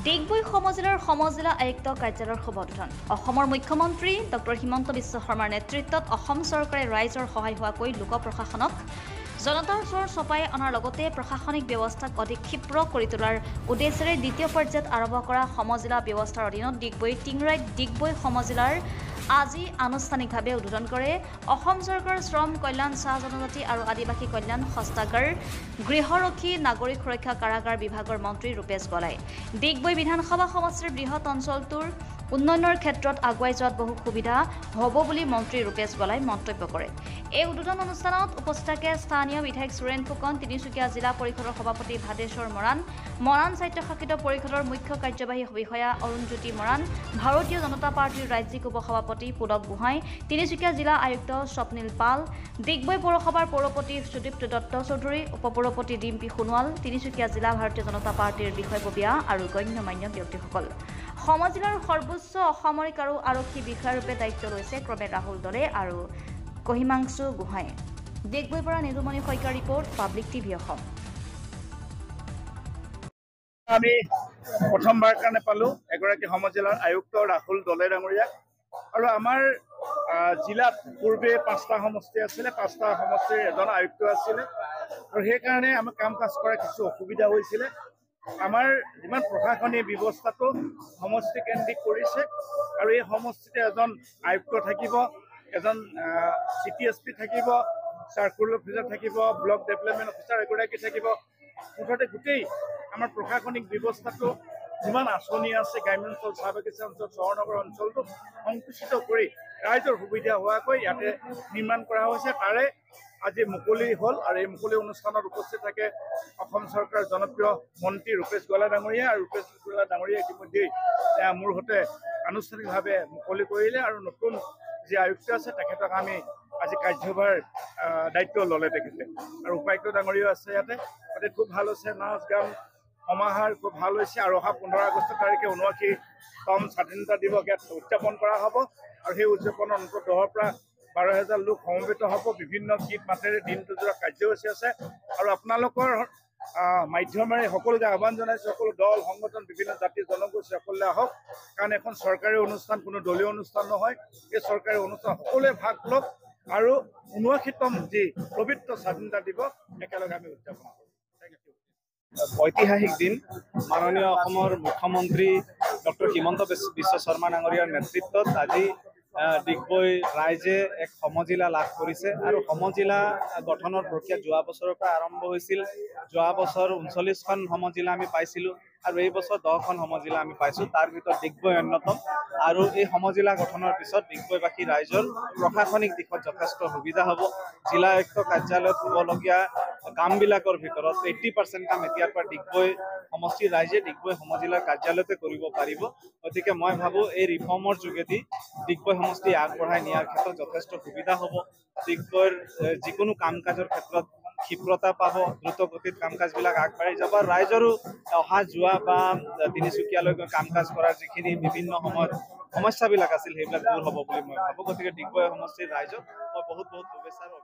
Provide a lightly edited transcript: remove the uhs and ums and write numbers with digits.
ডিগবৈ সমজিলাৰ সমজিলা আয়ুক্ত কাৰ্যালয়ৰ শুভ উদ্বোধন। অসমৰ মুখ্যমন্ত্ৰী ডক্টৰ হিমন্ত বিশ্ব শৰ্মাৰ নেতৃত্বত অসম চৰকাৰে ৰাইজৰ সহায় হোৱাকৈ লোক প্ৰশাসনক জনতাৰ ওচৰ চপাই অনাৰ লগতে প্ৰশাসনিক ব্যৱস্থাক অধিক ক্ষীপ্ৰ কৰি তোলাৰ উদ্দেশ্যেৰে দ্বিতীয় পৰ্যায়ত আৰম্ভ কৰা সমজিলা ব্যৱস্থাৰ অধীনত ডিগবৈ টিংৰাইত ডিগবৈ সমজিলাৰ আজি আনুষ্ঠানিকভাৱে উদ্বোধন কৰে অসম চৰকাৰৰ শ্ৰম কল্যাণ চাহ জনজাতি আৰু আদিবাসী কল্যাণ শস্ত্ৰাগাৰ গৃহৰক্ষী নাগৰিক সুৰক্ষা কাৰাগাৰ বিভাগৰ মন্ত্ৰী ৰূপেশ গলাই। ডিগবৈ বিধানসভা সমষ্টিৰ বৃহৎ অঞ্চলটোৰ উন্নয়নৰ ক্ষেত্ৰত আগুৱাই যোৱাত বহু সুবিধা হ'ব বুলি মন্ত্ৰী ৰূপেশ গলাই মন্তব্য কৰে। এই উদ্বোধন অনুষ্ঠানত উপস্থিত থাকে স্থানীয় বিধায়ক সুৰেন ফুকন, তিনিচুকীয়া জিলা পৰিষদৰ সভাপতি ভাদেশ্বৰ মৰাণ, মৰাণ স্বায়ত্তশাসিত পৰিষদৰ মুখ্য কাৰ্যবাহী বিষয়া অৰুণজ্যোতি মৰাণ, ভাৰতীয় জনতা পাৰ্টিৰ ৰাজ্যিক উপ-সভাপতি পুলক গোহাঁই, তিনিচুকীয়া জিলা আয়ুক্ত স্বপ্নীল পাল, ডিগবৈ পৌৰসভাৰ পৌৰপতি সুদীপ্ত দত্ত চৌধুৰী, উপ-পৌৰপতি ডিম্পী সোণোৱাল, তিনিচুকীয়া জিলা ভাৰতীয় জনতা পাৰ্টিৰ বিষয়ববীয়া আৰু গণ্যমান্য ব্যক্তিসকল। সমজিলাৰ সৰ্বোচ্চ অসামৰিক আৰু আৰক্ষী বিষয়াৰূপে দায়িত্ব লৈছে ক্ৰমে ৰাহুল দলে আৰু কহিমাংশু গোহাঁই। ডিগবৈৰ পৰা নীলমণি শইকীয়াৰ ৰিপৰ্ট, পাব্লিক টিভি অসম। আমি প্ৰথমবাৰ কাৰণে পালো এগৰাকী সমজিলাৰ আয়ুক্ত ৰাহুল দলে ডাঙৰীয়াক। আৰু আমাৰ জিলাত পূৰ্বে 5টা সমষ্টি আছিলে, 5টা সমষ্টিৰ এজন আয়ুক্ত আছিলে আৰু সেইকাৰণে আমাৰ কাম কাজ কৰা কিছু অসুবিধা হৈছিলে। আমাৰ যিমান প্ৰশাসনিক ব্যৱস্থাটো সমষ্টি কেন্দ্ৰিক কৰিছে আৰু এই সমষ্টিতে এজন আয়ুক্ত থাকিব, এজন CTSP থাকিব, চাৰ্কুল অফিচাৰ থাকিব, ব্লক ডেভেলপমেণ্ট অফিচাৰ এগৰাকী থাকিব। মুঠতে গোটেই আমাৰ প্ৰশাসনিক ব্যৱস্থাটো যিমান আঁচনি আছে গ্ৰাম্যাঞ্চল, চাহ বাগিচা অঞ্চল, চহৰনগৰ অঞ্চলটো সংকুচিত কৰি ৰাইজৰ সুবিধা হোৱাকৈ ইয়াতে নিৰ্মাণ কৰা হৈছে। তাৰে আজি মুকলি হ'ল আৰু এই মুকলি অনুষ্ঠানত উপস্থিত থাকে অসম চৰকাৰৰ জনপ্ৰিয় মন্ত্ৰী ৰূপেশ গলাই ডাঙৰীয়া। আৰু ৰূপেশ গলাই ডাঙৰীয়া ইতিমধ্যেই মোৰ সৈতে আনুষ্ঠানিকভাৱে মুকলি কৰিলে আৰু নতুন যি আয়ুক্ত আছে তেখেতক আমি আজি কাৰ্যভাৰ দায়িত্ব ল'লে তেখেতে। আৰু উপায়ুক্ত ডাঙৰীয়াও আছে ইয়াতে। তাতে খুব ভাল হৈছে, নাচ গান সমাহাৰ খুব ভাল হৈছে। আৰু অহা 15 আগষ্ট তাৰিখে 79তম স্বাধীনতা দিৱস ইয়াত উদযাপন কৰা হ'ব আৰু সেই উদযাপনৰ অন্তত 10ৰ পৰা 12,000 লোক সমবেত হ'ব। বিভিন্ন গীত মাতেৰে দিনটোজোৰা কাৰ্যসূচী আছে আৰু আপোনালোকৰ মাধ্যমেৰে সকলোকে আহ্বান জনাইছোঁ, সকলো দল সংগঠন, বিভিন্ন জাতি জনগোষ্ঠী সকলোৱে আহক, কাৰণ এখন চৰকাৰী অনুষ্ঠান, কোনো দলীয় অনুষ্ঠান নহয়। এই চৰকাৰী অনুষ্ঠান সকলোৱে ভাগ লওক আৰু 79তম যি পবিত্ৰ স্বাধীনতা দিৱস একেলগে আমি উদযাপন কৰোঁ। ঐতিহাসিক দিন। মাননীয় অসমৰ মুখ্যমন্ত্ৰী ডক্টৰ হিমন্ত বিশ্ব শৰ্মা ডাঙৰীয়াৰ নেতৃত্বত আজি ডিগবৈ ৰাইজে এক সমজিলা লাভ কৰিছে আৰু সমজিলা গঠনৰ প্ৰক্ৰিয়া যোৱা বছৰৰ পৰা আৰম্ভ হৈছিল। যোৱা বছৰ 39খন সমজিলা আমি পাইছিলোঁ আৰু এই বছৰ 10খন সমজিলা আমি পাইছোঁ, তাৰ ভিতৰত ডিগবৈ অন্যতম। আৰু এই সমজিলা গঠনৰ পিছত ডিগবৈবাসী ৰাইজৰ প্ৰশাসনিক দিশত যথেষ্ট সুবিধা হ'ব। জিলা আয়ুক্ত কাৰ্যালয়ত হ'বলগীয়া কামবিলাকৰ ভিতৰত 80% কাম এতিয়াৰ পৰা ডিগবৈ সমষ্টিৰ ৰাইজে ডিগবৈ সমজিলাৰ কাৰ্যালয়তে কৰিব পাৰিব। গতিকে মই ভাবোঁ এই ৰিফৰ্মৰ যোগেদি ডিগবৈ সমষ্টি আগবঢ়াই নিয়াৰ ক্ষেত্ৰত যথেষ্ট সুবিধা হ'ব। ডিগবৈৰ যিকোনো কাম কাজৰ ক্ষেত্ৰত ক্ষীপ্ৰতা পাব, দ্ৰুত গতিত কাম কাজবিলাক আগবাঢ়ি যাব। ৰাইজৰো অহা যোৱা বা তিনিচুকীয়ালৈকে কাম কাজ কৰাৰ যিখিনি বিভিন্ন সময়ত সমস্যাবিলাক আছিল সেইবিলাক দূৰ হ'ব বুলি মই ভাবোঁ। গতিকে ডিগবৈ সমষ্টিৰ ৰাইজক মই বহুত শুভেচ্ছা আৰু